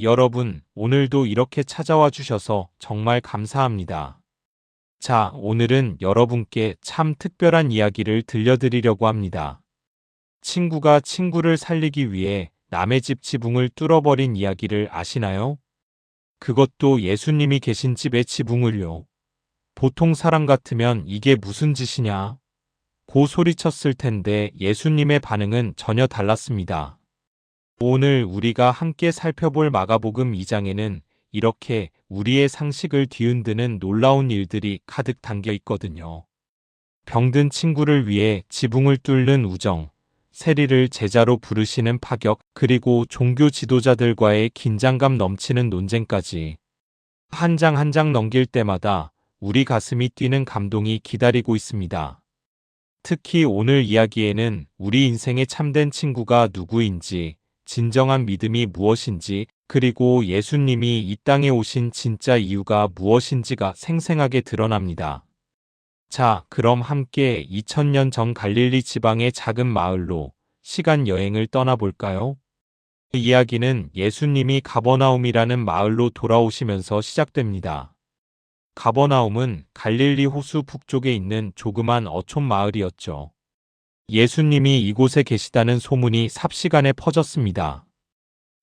여러분, 오늘도 이렇게 찾아와 주셔서 정말 감사합니다. 자, 오늘은 여러분께 참 특별한 이야기를 들려드리려고 합니다. 친구가 친구를 살리기 위해 남의 집 지붕을 뚫어버린 이야기를 아시나요? 그것도 예수님이 계신 집의 지붕을요. 보통 사람 같으면 이게 무슨 짓이냐? 고 소리쳤을 텐데 예수님의 반응은 전혀 달랐습니다. 오늘 우리가 함께 살펴볼 마가복음 2장에는 이렇게 우리의 상식을 뒤흔드는 놀라운 일들이 가득 담겨 있거든요. 병든 친구를 위해 지붕을 뚫는 우정, 세리를 제자로 부르시는 파격, 그리고 종교 지도자들과의 긴장감 넘치는 논쟁까지. 한 장 한 장 넘길 때마다 우리 가슴이 뛰는 감동이 기다리고 있습니다. 특히 오늘 이야기에는 우리 인생의 참된 친구가 누구인지, 진정한 믿음이 무엇인지, 그리고 예수님이 이 땅에 오신 진짜 이유가 무엇인지가 생생하게 드러납니다. 자, 그럼 함께 2000년 전 갈릴리 지방의 작은 마을로 시간 여행을 떠나볼까요? 그 이야기는 예수님이 가버나움이라는 마을로 돌아오시면서 시작됩니다. 가버나움은 갈릴리 호수 북쪽에 있는 조그만 어촌 마을이었죠. 예수님이 이곳에 계시다는 소문이 삽시간에 퍼졌습니다.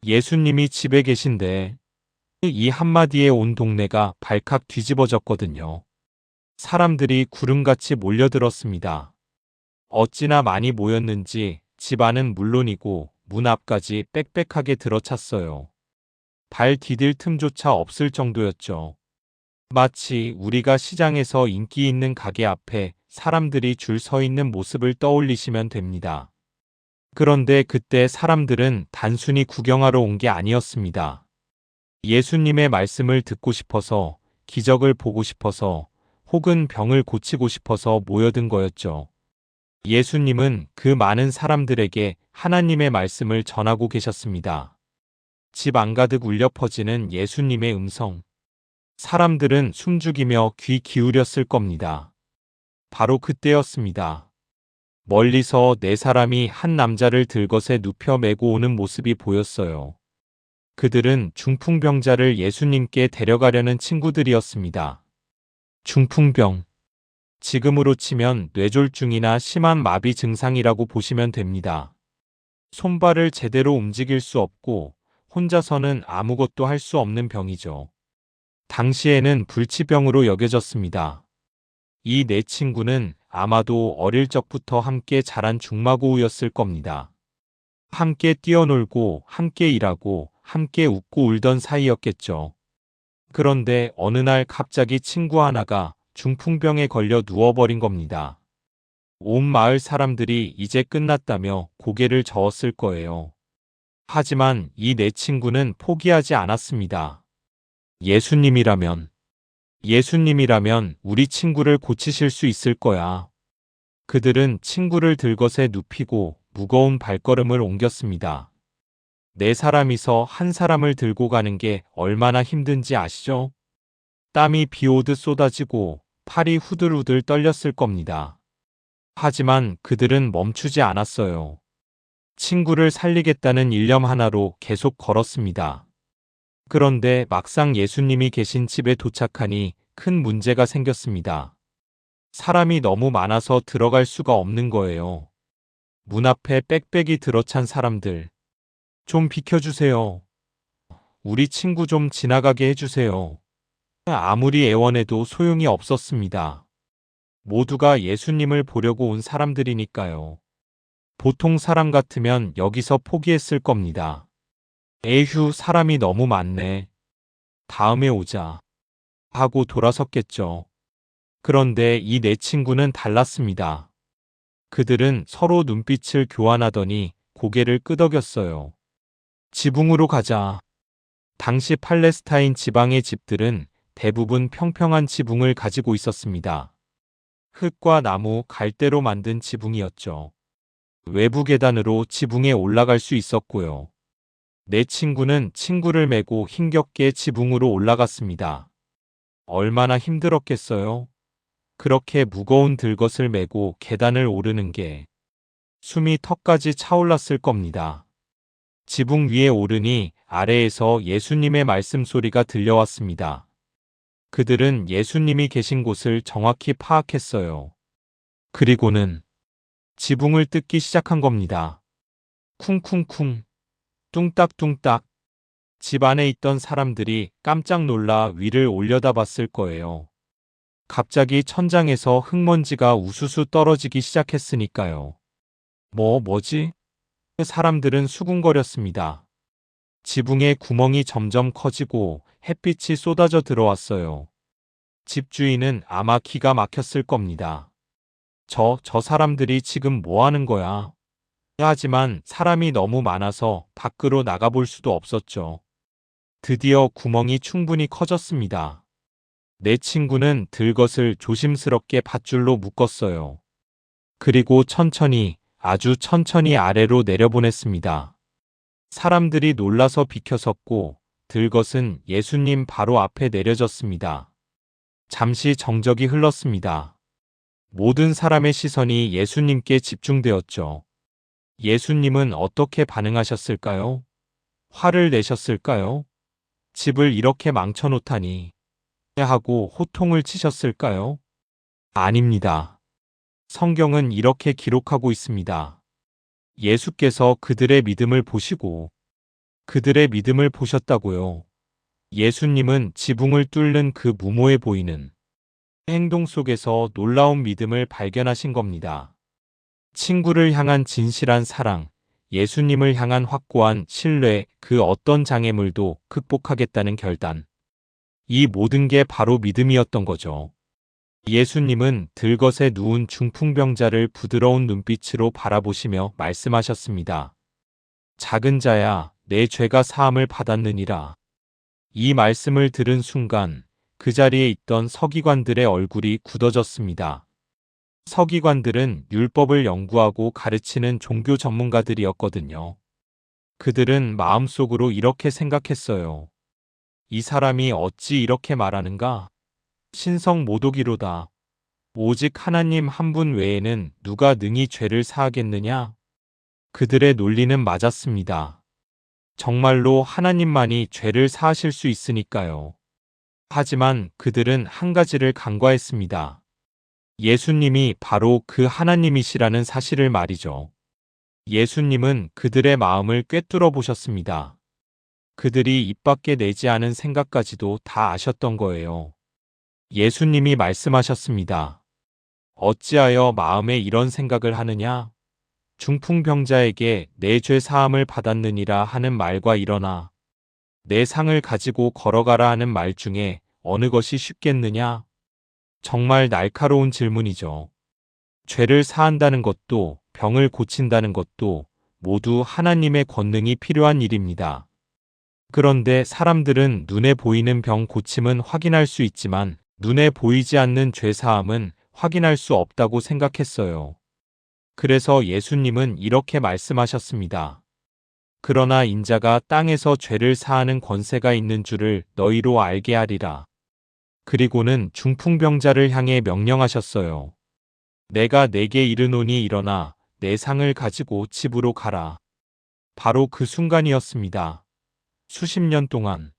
예수님이 집에 계신데 이 한마디에 온 동네가 발칵 뒤집어졌거든요. 사람들이 구름같이 몰려들었습니다. 어찌나 많이 모였는지 집 안은 물론이고 문 앞까지 빽빽하게 들어찼어요. 발 디딜 틈조차 없을 정도였죠. 마치 우리가 시장에서 인기 있는 가게 앞에 사람들이 줄 서 있는 모습을 떠올리시면 됩니다. 그런데 그때 사람들은 단순히 구경하러 온 게 아니었습니다. 예수님의 말씀을 듣고 싶어서, 기적을 보고 싶어서, 혹은 병을 고치고 싶어서 모여든 거였죠. 예수님은 그 많은 사람들에게 하나님의 말씀을 전하고 계셨습니다. 집 안가득 울려 퍼지는 예수님의 음성. 사람들은 숨죽이며 귀 기울였을 겁니다. 바로 그때였습니다. 멀리서 네 사람이 한 남자를 들것에 눕혀 메고 오는 모습이 보였어요. 그들은 중풍병자를 예수님께 데려가려는 친구들이었습니다. 중풍병. 지금으로 치면 뇌졸중이나 심한 마비 증상이라고 보시면 됩니다. 손발을 제대로 움직일 수 없고 혼자서는 아무것도 할 수 없는 병이죠. 당시에는 불치병으로 여겨졌습니다. 이 네 친구는 아마도 어릴 적부터 함께 자란 중마고우였을 겁니다. 함께 뛰어놀고 함께 일하고 함께 웃고 울던 사이였겠죠. 그런데 어느 날 갑자기 친구 하나가 중풍병에 걸려 누워버린 겁니다. 온 마을 사람들이 이제 끝났다며 고개를 저었을 거예요. 하지만 이 네 친구는 포기하지 않았습니다. 예수님이라면 우리 친구를 고치실 수 있을 거야. 그들은 친구를 들것에 눕히고 무거운 발걸음을 옮겼습니다. 네 사람이서 한 사람을 들고 가는 게 얼마나 힘든지 아시죠? 땀이 비 오듯 쏟아지고 팔이 후들후들 떨렸을 겁니다. 하지만 그들은 멈추지 않았어요. 친구를 살리겠다는 일념 하나로 계속 걸었습니다. 그런데 막상 예수님이 계신 집에 도착하니 큰 문제가 생겼습니다. 사람이 너무 많아서 들어갈 수가 없는 거예요. 문 앞에 빽빽이 들어찬 사람들. 좀 비켜주세요. 우리 친구 좀 지나가게 해주세요. 아무리 애원해도 소용이 없었습니다. 모두가 예수님을 보려고 온 사람들이니까요. 보통 사람 같으면 여기서 포기했을 겁니다. 에휴, 사람이 너무 많네. 다음에 오자. 하고 돌아섰겠죠. 그런데 이 네 친구는 달랐습니다. 그들은 서로 눈빛을 교환하더니 고개를 끄덕였어요. 지붕으로 가자. 당시 팔레스타인 지방의 집들은 대부분 평평한 지붕을 가지고 있었습니다. 흙과 나무, 갈대로 만든 지붕이었죠. 외부 계단으로 지붕에 올라갈 수 있었고요. 내 친구는 친구를 메고 힘겹게 지붕으로 올라갔습니다. 얼마나 힘들었겠어요? 그렇게 무거운 들것을 메고 계단을 오르는 게 숨이 턱까지 차올랐을 겁니다. 지붕 위에 오르니 아래에서 예수님의 말씀 소리가 들려왔습니다. 그들은 예수님이 계신 곳을 정확히 파악했어요. 그리고는 지붕을 뜯기 시작한 겁니다. 쿵쿵쿵, 뚱딱뚱딱. 집 안에 있던 사람들이 깜짝 놀라 위를 올려다봤을 거예요. 갑자기 천장에서 흙먼지가 우수수 떨어지기 시작했으니까요. 뭐지? 사람들은 수군거렸습니다. 지붕에 구멍이 점점 커지고 햇빛이 쏟아져 들어왔어요. 집주인은 아마 기가 막혔을 겁니다. 저 사람들이 지금 뭐 하는 거야? 하지만 사람이 너무 많아서 밖으로 나가볼 수도 없었죠. 드디어 구멍이 충분히 커졌습니다. 내 친구는 들것을 조심스럽게 밧줄로 묶었어요. 그리고 천천히, 아주 천천히 아래로 내려보냈습니다. 사람들이 놀라서 비켜섰고 들것은 예수님 바로 앞에 내려졌습니다. 잠시 정적이 흘렀습니다. 모든 사람의 시선이 예수님께 집중되었죠. 예수님은 어떻게 반응하셨을까요? 화를 내셨을까요? 집을 이렇게 망쳐놓다니 하고 호통을 치셨을까요? 아닙니다. 성경은 이렇게 기록하고 있습니다. 예수께서 그들의 믿음을 보시고 그들의 믿음을 보셨다고요. 예수님은 지붕을 뚫는 그 무모해 보이는 행동 속에서 놀라운 믿음을 발견하신 겁니다. 친구를 향한 진실한 사랑, 예수님을 향한 확고한 신뢰, 그 어떤 장애물도 극복하겠다는 결단. 이 모든 게 바로 믿음이었던 거죠. 예수님은 들것에 누운 중풍병자를 부드러운 눈빛으로 바라보시며 말씀하셨습니다. 작은 자야, 내 죄가 사함을 받았느니라. 이 말씀을 들은 순간 그 자리에 있던 서기관들의 얼굴이 굳어졌습니다. 서기관들은 율법을 연구하고 가르치는 종교 전문가들이었거든요. 그들은 마음속으로 이렇게 생각했어요. 이 사람이 어찌 이렇게 말하는가? 신성 모독이로다. 오직 하나님 한 분 외에는 누가 능히 죄를 사하겠느냐? 그들의 논리는 맞았습니다. 정말로 하나님만이 죄를 사하실 수 있으니까요. 하지만 그들은 한 가지를 간과했습니다. 예수님이 바로 그 하나님이시라는 사실을 말이죠. 예수님은 그들의 마음을 꿰뚫어 보셨습니다. 그들이 입 밖에 내지 않은 생각까지도 다 아셨던 거예요. 예수님이 말씀하셨습니다. 어찌하여 마음에 이런 생각을 하느냐? 중풍병자에게 내 죄 사함을 받았느니라 하는 말과 일어나 내 상을 가지고 걸어가라 하는 말 중에 어느 것이 쉽겠느냐? 정말 날카로운 질문이죠. 죄를 사한다는 것도 병을 고친다는 것도 모두 하나님의 권능이 필요한 일입니다. 그런데 사람들은 눈에 보이는 병 고침은 확인할 수 있지만 눈에 보이지 않는 죄 사함은 확인할 수 없다고 생각했어요. 그래서 예수님은 이렇게 말씀하셨습니다. 그러나 인자가 땅에서 죄를 사하는 권세가 있는 줄을 너희로 알게 하리라. 그리고는 중풍병자를 향해 명령하셨어요. 내가 내게 이르노니 일어나 내 상을 가지고 집으로 가라. 바로 그 순간이었습니다. 수십 년 동안,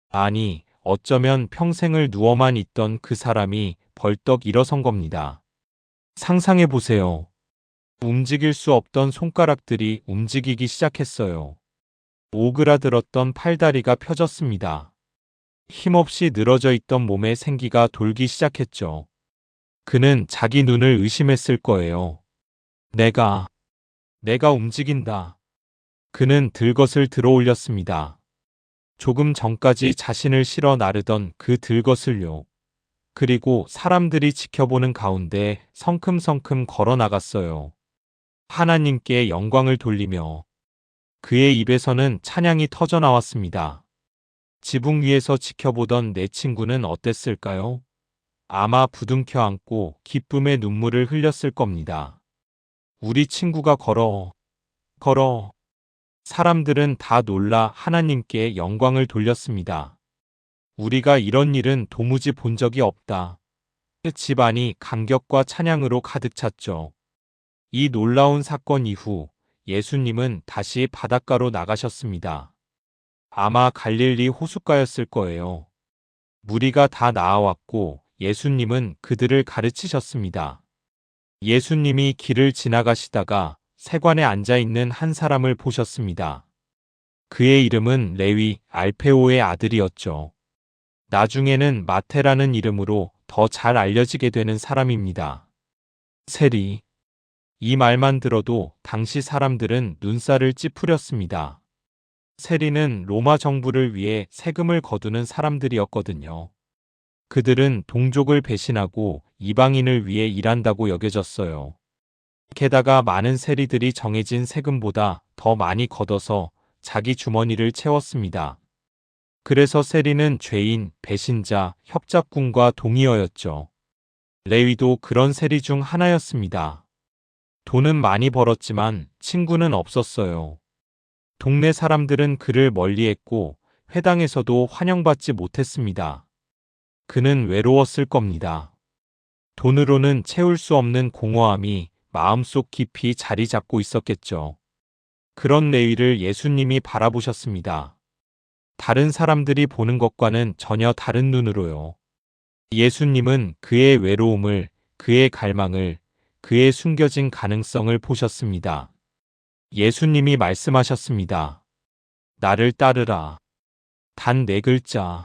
아니, 어쩌면 평생을 누워만 있던 그 사람이 벌떡 일어선 겁니다. 상상해 보세요. 움직일 수 없던 손가락들이 움직이기 시작했어요. 오그라들었던 팔다리가 펴졌습니다. 힘없이 늘어져 있던 몸에 생기가 돌기 시작했죠. 그는 자기 눈을 의심했을 거예요. 내가 움직인다. 그는 들것을 들어 올렸습니다. 조금 전까지 자신을 실어 나르던 그 들것을요. 그리고 사람들이 지켜보는 가운데 성큼성큼 걸어 나갔어요. 하나님께 영광을 돌리며 그의 입에서는 찬양이 터져 나왔습니다. 지붕 위에서 지켜보던 내 친구는 어땠을까요? 아마 부둥켜 안고 기쁨의 눈물을 흘렸을 겁니다. 우리 친구가 걸어. 사람들은 다 놀라 하나님께 영광을 돌렸습니다. 우리가 이런 일은 도무지 본 적이 없다. 집안이 감격과 찬양으로 가득 찼죠. 이 놀라운 사건 이후 예수님은 다시 바닷가로 나가셨습니다. 아마 갈릴리 호숫가였을 거예요. 무리가 다 나아왔고 예수님은 그들을 가르치셨습니다. 예수님이 길을 지나가시다가 세관에 앉아 있는 한 사람을 보셨습니다. 그의 이름은 레위, 알페오의 아들이었죠. 나중에는 마태라는 이름으로 더 잘 알려지게 되는 사람입니다. 세리. 이 말만 들어도 당시 사람들은 눈살을 찌푸렸습니다. 세리는 로마 정부를 위해 세금을 거두는 사람들이었거든요. 그들은 동족을 배신하고 이방인을 위해 일한다고 여겨졌어요. 게다가 많은 세리들이 정해진 세금보다 더 많이 걷어서 자기 주머니를 채웠습니다. 그래서 세리는 죄인, 배신자, 협잡군과 동의어였죠. 레위도 그런 세리 중 하나였습니다. 돈은 많이 벌었지만 친구는 없었어요. 동네 사람들은 그를 멀리했고 회당에서도 환영받지 못했습니다. 그는 외로웠을 겁니다. 돈으로는 채울 수 없는 공허함이 마음속 깊이 자리 잡고 있었겠죠. 그런 레위를 예수님이 바라보셨습니다. 다른 사람들이 보는 것과는 전혀 다른 눈으로요. 예수님은 그의 외로움을, 그의 갈망을, 그의 숨겨진 가능성을 보셨습니다. 예수님이 말씀하셨습니다. 나를 따르라. 단 4글자.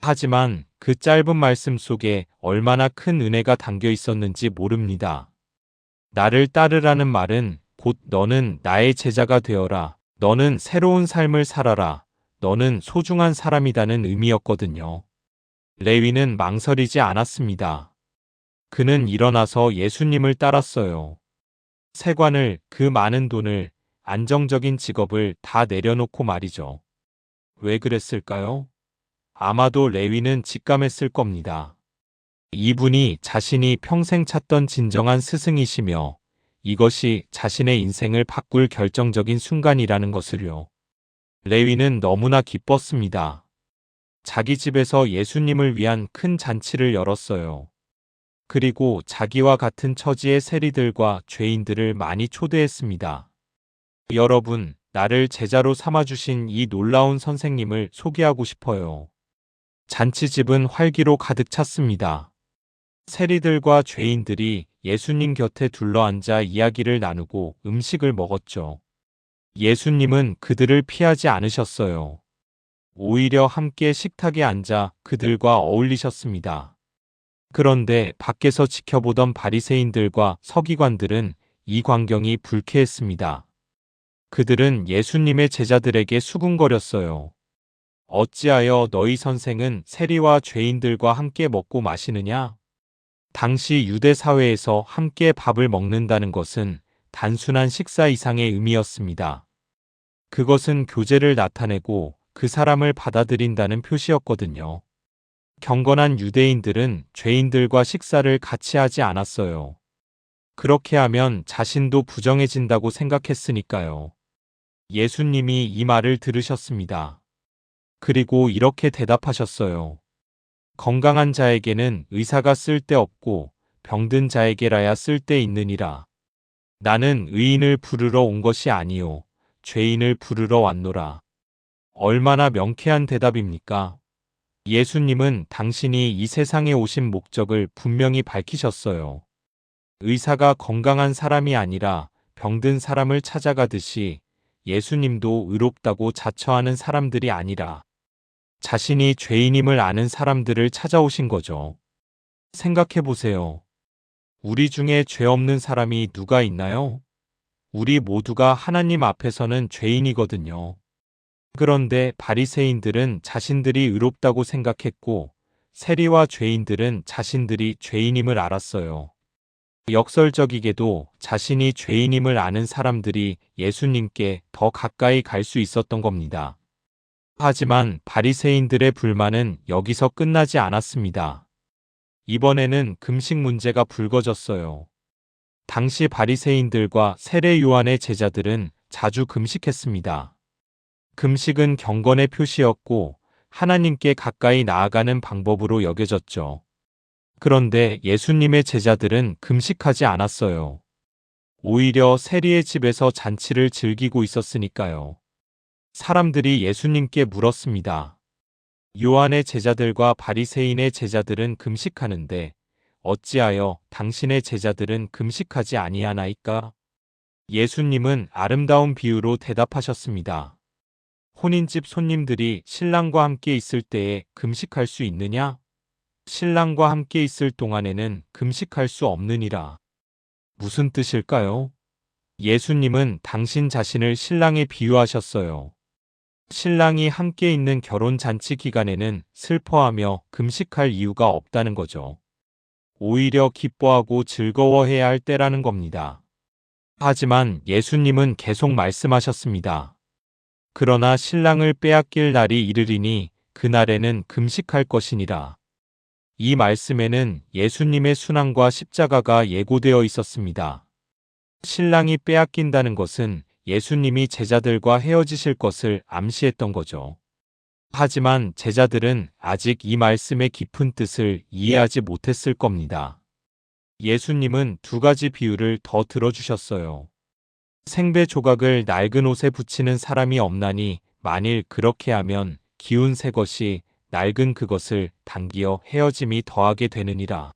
하지만 그 짧은 말씀 속에 얼마나 큰 은혜가 담겨 있었는지 모릅니다. 나를 따르라는 말은 곧 너는 나의 제자가 되어라. 너는 새로운 삶을 살아라. 너는 소중한 사람이다는 의미였거든요. 레위는 망설이지 않았습니다. 그는 일어나서 예수님을 따랐어요. 세관을, 그 많은 돈을, 안정적인 직업을 다 내려놓고 말이죠. 왜 그랬을까요? 아마도 레위는 직감했을 겁니다. 이분이 자신이 평생 찾던 진정한 스승이시며 이것이 자신의 인생을 바꿀 결정적인 순간이라는 것을요. 레위는 너무나 기뻤습니다. 자기 집에서 예수님을 위한 큰 잔치를 열었어요. 그리고 자기와 같은 처지의 세리들과 죄인들을 많이 초대했습니다. 여러분, 나를 제자로 삼아주신 이 놀라운 선생님을 소개하고 싶어요. 잔치집은 활기로 가득 찼습니다. 세리들과 죄인들이 예수님 곁에 둘러앉아 이야기를 나누고 음식을 먹었죠. 예수님은 그들을 피하지 않으셨어요. 오히려 함께 식탁에 앉아 그들과 어울리셨습니다. 그런데 밖에서 지켜보던 바리새인들과 서기관들은 이 광경이 불쾌했습니다. 그들은 예수님의 제자들에게 수군거렸어요. 어찌하여 너희 선생은 세리와 죄인들과 함께 먹고 마시느냐? 당시 유대 사회에서 함께 밥을 먹는다는 것은 단순한 식사 이상의 의미였습니다. 그것은 교제를 나타내고 그 사람을 받아들인다는 표시였거든요. 경건한 유대인들은 죄인들과 식사를 같이 하지 않았어요. 그렇게 하면 자신도 부정해진다고 생각했으니까요. 예수님이 이 말을 들으셨습니다. 그리고 이렇게 대답하셨어요. 건강한 자에게는 의사가 쓸데없고 병든 자에게라야 쓸데있느니라. 나는 의인을 부르러 온 것이 아니요 죄인을 부르러 왔노라. 얼마나 명쾌한 대답입니까? 예수님은 당신이 이 세상에 오신 목적을 분명히 밝히셨어요. 의사가 건강한 사람이 아니라 병든 사람을 찾아가듯이 예수님도 의롭다고 자처하는 사람들이 아니라 자신이 죄인임을 아는 사람들을 찾아오신 거죠. 생각해 보세요. 우리 중에 죄 없는 사람이 누가 있나요? 우리 모두가 하나님 앞에서는 죄인이거든요. 그런데 바리새인들은 자신들이 의롭다고 생각했고 세리와 죄인들은 자신들이 죄인임을 알았어요. 역설적이게도 자신이 죄인임을 아는 사람들이 예수님께 더 가까이 갈 수 있었던 겁니다. 하지만 바리새인들의 불만은 여기서 끝나지 않았습니다. 이번에는 금식 문제가 불거졌어요. 당시 바리새인들과 세례 요한의 제자들은 자주 금식했습니다. 금식은 경건의 표시였고 하나님께 가까이 나아가는 방법으로 여겨졌죠. 그런데 예수님의 제자들은 금식하지 않았어요. 오히려 세리의 집에서 잔치를 즐기고 있었으니까요. 사람들이 예수님께 물었습니다. 요한의 제자들과 바리새인의 제자들은 금식하는데 어찌하여 당신의 제자들은 금식하지 아니하나이까? 예수님은 아름다운 비유로 대답하셨습니다. 혼인집 손님들이 신랑과 함께 있을 때에 금식할 수 있느냐? 신랑과 함께 있을 동안에는 금식할 수 없느니라. 무슨 뜻일까요? 예수님은 당신 자신을 신랑에 비유하셨어요. 신랑이 함께 있는 결혼 잔치 기간에는 슬퍼하며 금식할 이유가 없다는 거죠. 오히려 기뻐하고 즐거워해야 할 때라는 겁니다. 하지만 예수님은 계속 말씀하셨습니다. 그러나 신랑을 빼앗길 날이 이르리니 그날에는 금식할 것이니라. 이 말씀에는 예수님의 순환과 십자가가 예고되어 있었습니다. 신랑이 빼앗긴다는 것은 예수님이 제자들과 헤어지실 것을 암시했던 거죠. 하지만 제자들은 아직 이 말씀의 깊은 뜻을 이해하지 못했을 겁니다. 예수님은 두 가지 비유를 더 들어주셨어요. 생배 조각을 낡은 옷에 붙이는 사람이 없나니 만일 그렇게 하면 기운 새 것이 낡은 그것을 당기어 헤어짐이 더하게 되느니라.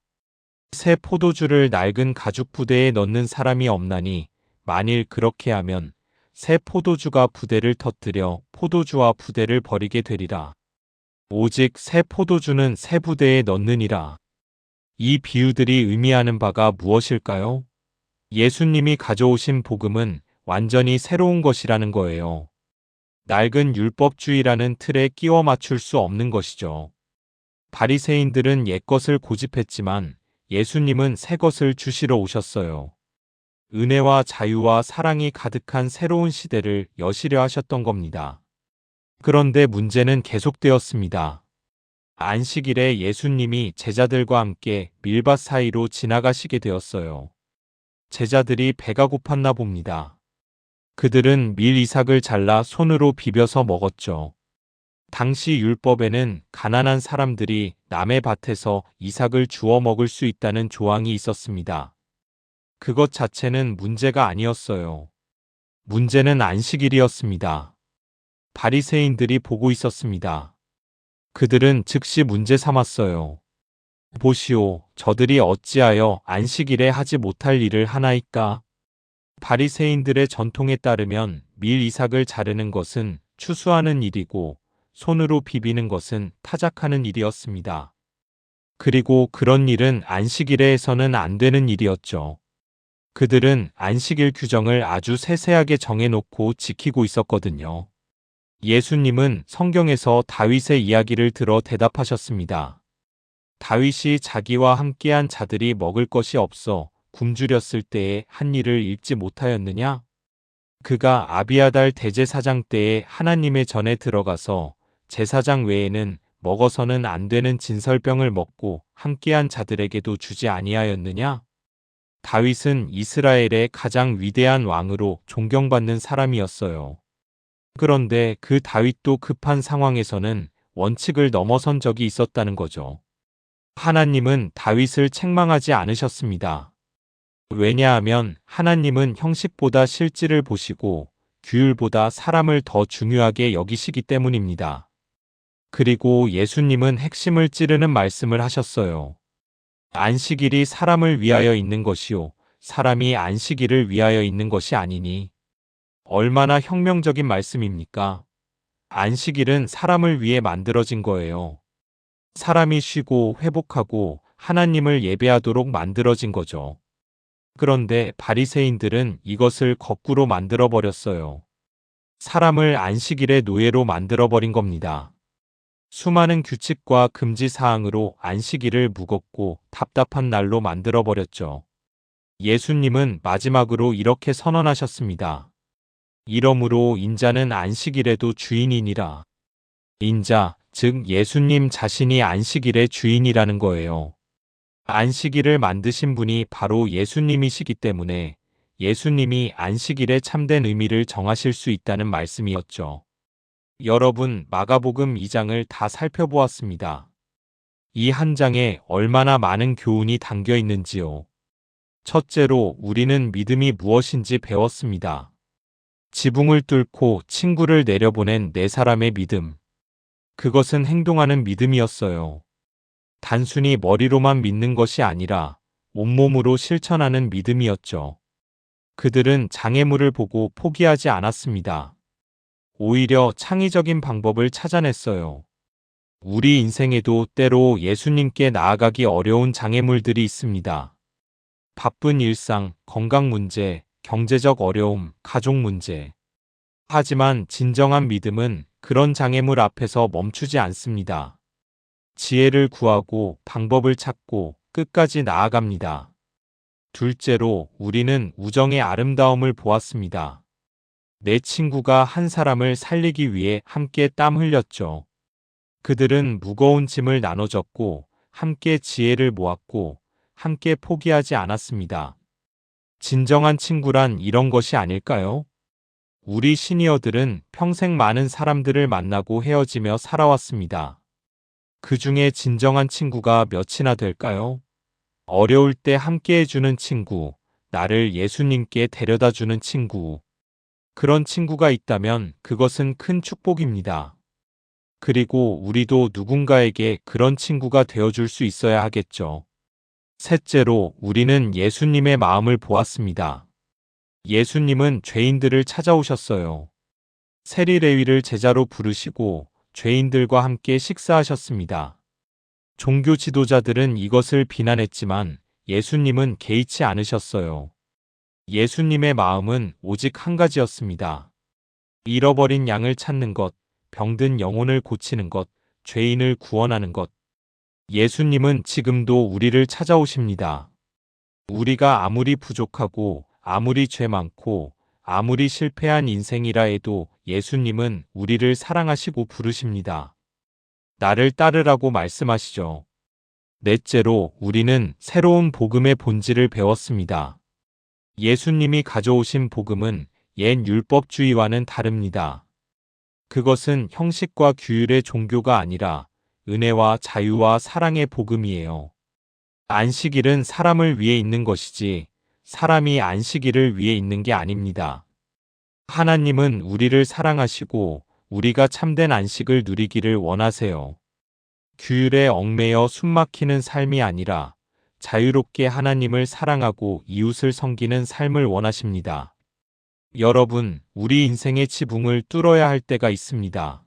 새 포도주를 낡은 가죽 부대에 넣는 사람이 없나니 만일 그렇게 하면 새 포도주가 부대를 터뜨려 포도주와 부대를 버리게 되리라. 오직 새 포도주는 새 부대에 넣느니라. 이 비유들이 의미하는 바가 무엇일까요? 예수님이 가져오신 복음은 완전히 새로운 것이라는 거예요. 낡은 율법주의라는 틀에 끼워 맞출 수 없는 것이죠. 바리새인들은 옛것을 고집했지만 예수님은 새것을 주시러 오셨어요. 은혜와 자유와 사랑이 가득한 새로운 시대를 여시려 하셨던 겁니다. 그런데 문제는 계속되었습니다. 안식일에 예수님이 제자들과 함께 밀밭 사이로 지나가시게 되었어요. 제자들이 배가 고팠나 봅니다. 그들은 밀 이삭을 잘라 손으로 비벼서 먹었죠. 당시 율법에는 가난한 사람들이 남의 밭에서 이삭을 주워 먹을 수 있다는 조항이 있었습니다. 그것 자체는 문제가 아니었어요. 문제는 안식일이었습니다. 바리새인들이 보고 있었습니다. 그들은 즉시 문제 삼았어요. 보시오, 저들이 어찌하여 안식일에 하지 못할 일을 하나이까? 바리새인들의 전통에 따르면 밀 이삭을 자르는 것은 추수하는 일이고 손으로 비비는 것은 타작하는 일이었습니다. 그리고 그런 일은 안식일에 해서는 안 되는 일이었죠. 그들은 안식일 규정을 아주 세세하게 정해놓고 지키고 있었거든요. 예수님은 성경에서 다윗의 이야기를 들어 대답하셨습니다. 다윗이 자기와 함께한 자들이 먹을 것이 없어 굶주렸을 때에 한 일을 읽지 못하였느냐? 그가 아비아달 대제사장 때에 하나님의 전에 들어가서 제사장 외에는 먹어서는 안 되는 진설병을 먹고 함께한 자들에게도 주지 아니하였느냐? 다윗은 이스라엘의 가장 위대한 왕으로 존경받는 사람이었어요. 그런데 그 다윗도 급한 상황에서는 원칙을 넘어선 적이 있었다는 거죠. 하나님은 다윗을 책망하지 않으셨습니다. 왜냐하면 하나님은 형식보다 실질을 보시고 규율보다 사람을 더 중요하게 여기시기 때문입니다. 그리고 예수님은 핵심을 찌르는 말씀을 하셨어요. 안식일이 사람을 위하여 있는 것이요 사람이 안식일을 위하여 있는 것이 아니니. 얼마나 혁명적인 말씀입니까? 안식일은 사람을 위해 만들어진 거예요. 사람이 쉬고 회복하고 하나님을 예배하도록 만들어진 거죠. 그런데 바리새인들은 이것을 거꾸로 만들어 버렸어요. 사람을 안식일의 노예로 만들어 버린 겁니다. 수많은 규칙과 금지 사항으로 안식일을 무겁고 답답한 날로 만들어 버렸죠. 예수님은 마지막으로 이렇게 선언하셨습니다. 이러므로 인자는 안식일에도 주인이니라. 인자, 즉 예수님 자신이 안식일의 주인이라는 거예요. 안식일을 만드신 분이 바로 예수님이시기 때문에 예수님이 안식일의 참된 의미를 정하실 수 있다는 말씀이었죠. 여러분, 마가복음 2장을 다 살펴보았습니다. 이 한 장에 얼마나 많은 교훈이 담겨 있는지요. 첫째로 우리는 믿음이 무엇인지 배웠습니다. 지붕을 뚫고 친구를 내려보낸 네 사람의 믿음. 그것은 행동하는 믿음이었어요. 단순히 머리로만 믿는 것이 아니라 온몸으로 실천하는 믿음이었죠. 그들은 장애물을 보고 포기하지 않았습니다. 오히려 창의적인 방법을 찾아냈어요. 우리 인생에도 때로 예수님께 나아가기 어려운 장애물들이 있습니다. 바쁜 일상, 건강 문제, 경제적 어려움, 가족 문제. 하지만 진정한 믿음은 그런 장애물 앞에서 멈추지 않습니다. 지혜를 구하고 방법을 찾고 끝까지 나아갑니다. 둘째로 우리는 우정의 아름다움을 보았습니다. 내 친구가 한 사람을 살리기 위해 함께 땀 흘렸죠. 그들은 무거운 짐을 나눠줬고 함께 지혜를 모았고 함께 포기하지 않았습니다. 진정한 친구란 이런 것이 아닐까요? 우리 시니어들은 평생 많은 사람들을 만나고 헤어지며 살아왔습니다. 그 중에 진정한 친구가 몇이나 될까요? 어려울 때 함께 해주는 친구, 나를 예수님께 데려다 주는 친구. 그런 친구가 있다면 그것은 큰 축복입니다. 그리고 우리도 누군가에게 그런 친구가 되어줄 수 있어야 하겠죠. 셋째로 우리는 예수님의 마음을 보았습니다. 예수님은 죄인들을 찾아오셨어요. 세리 레위를 제자로 부르시고 죄인들과 함께 식사하셨습니다. 종교 지도자들은 이것을 비난했지만 예수님은 개의치 않으셨어요. 예수님의 마음은 오직 한 가지였습니다. 잃어버린 양을 찾는 것, 병든 영혼을 고치는 것, 죄인을 구원하는 것. 예수님은 지금도 우리를 찾아오십니다. 우리가 아무리 부족하고 아무리 죄 많고 아무리 실패한 인생이라 해도 예수님은 우리를 사랑하시고 부르십니다. 나를 따르라고 말씀하시죠. 넷째로 우리는 새로운 복음의 본질을 배웠습니다. 예수님이 가져오신 복음은 옛 율법주의와는 다릅니다. 그것은 형식과 규율의 종교가 아니라 은혜와 자유와 사랑의 복음이에요. 안식일은 사람을 위해 있는 것이지 사람이 안식일을 위해 있는 게 아닙니다. 하나님은 우리를 사랑하시고 우리가 참된 안식을 누리기를 원하세요. 규율에 얽매여 숨막히는 삶이 아니라 자유롭게 하나님을 사랑하고 이웃을 섬기는 삶을 원하십니다. 여러분, 우리 인생의 지붕을 뚫어야 할 때가 있습니다.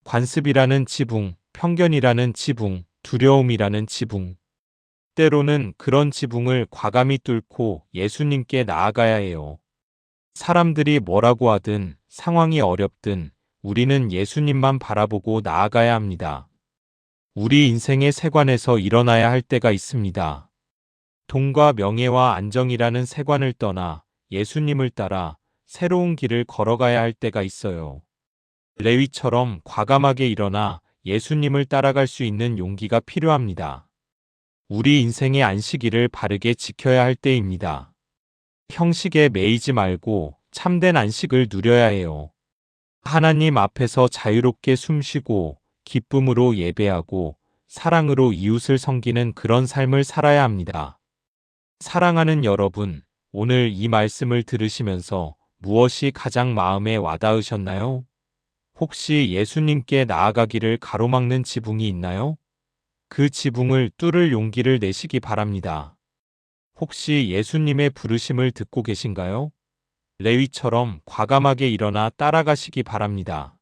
관습이라는 지붕, 편견이라는 지붕, 두려움이라는 지붕. 때로는 그런 지붕을 과감히 뚫고 예수님께 나아가야 해요. 사람들이 뭐라고 하든 상황이 어렵든 우리는 예수님만 바라보고 나아가야 합니다. 우리 인생의 세관에서 일어나야 할 때가 있습니다. 돈과 명예와 안정이라는 세관을 떠나 예수님을 따라 새로운 길을 걸어가야 할 때가 있어요. 레위처럼 과감하게 일어나 예수님을 따라갈 수 있는 용기가 필요합니다. 우리 인생의 안식일을 바르게 지켜야 할 때입니다. 형식에 매이지 말고 참된 안식을 누려야 해요. 하나님 앞에서 자유롭게 숨쉬고 기쁨으로 예배하고 사랑으로 이웃을 섬기는 그런 삶을 살아야 합니다. 사랑하는 여러분, 오늘 이 말씀을 들으시면서 무엇이 가장 마음에 와닿으셨나요? 혹시 예수님께 나아가기를 가로막는 지붕이 있나요? 그 지붕을 뚫을 용기를 내시기 바랍니다. 혹시 예수님의 부르심을 듣고 계신가요? 레위처럼 과감하게 일어나 따라가시기 바랍니다.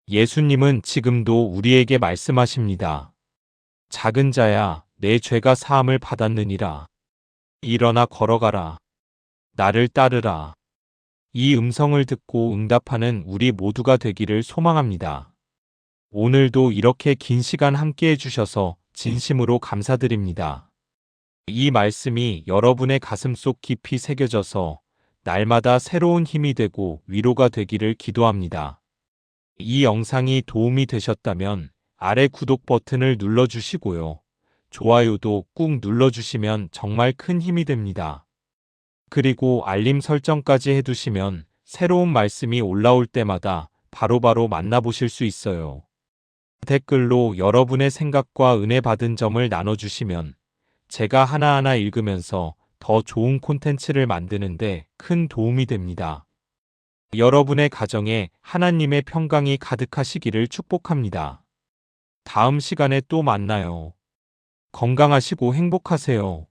예수님은 지금도 우리에게 말씀하십니다. 작은 자야, 내 죄가 사함을 받았느니라. 일어나 걸어가라. 나를 따르라. 이 음성을 듣고 응답하는 우리 모두가 되기를 소망합니다. 오늘도 이렇게 긴 시간 함께 해주셔서 진심으로 감사드립니다. 이 말씀이 여러분의 가슴속 깊이 새겨져서 날마다 새로운 힘이 되고 위로가 되기를 기도합니다. 이 영상이 도움이 되셨다면 아래 구독 버튼을 눌러주시고요. 좋아요도 꾹 눌러주시면 정말 큰 힘이 됩니다. 그리고 알림 설정까지 해두시면 새로운 말씀이 올라올 때마다 바로바로 만나보실 수 있어요. 댓글로 여러분의 생각과 은혜 받은 점을 나눠주시면 제가 하나하나 읽으면서 더 좋은 콘텐츠를 만드는데 큰 도움이 됩니다. 여러분의 가정에 하나님의 평강이 가득하시기를 축복합니다. 다음 시간에 또 만나요. 건강하시고 행복하세요.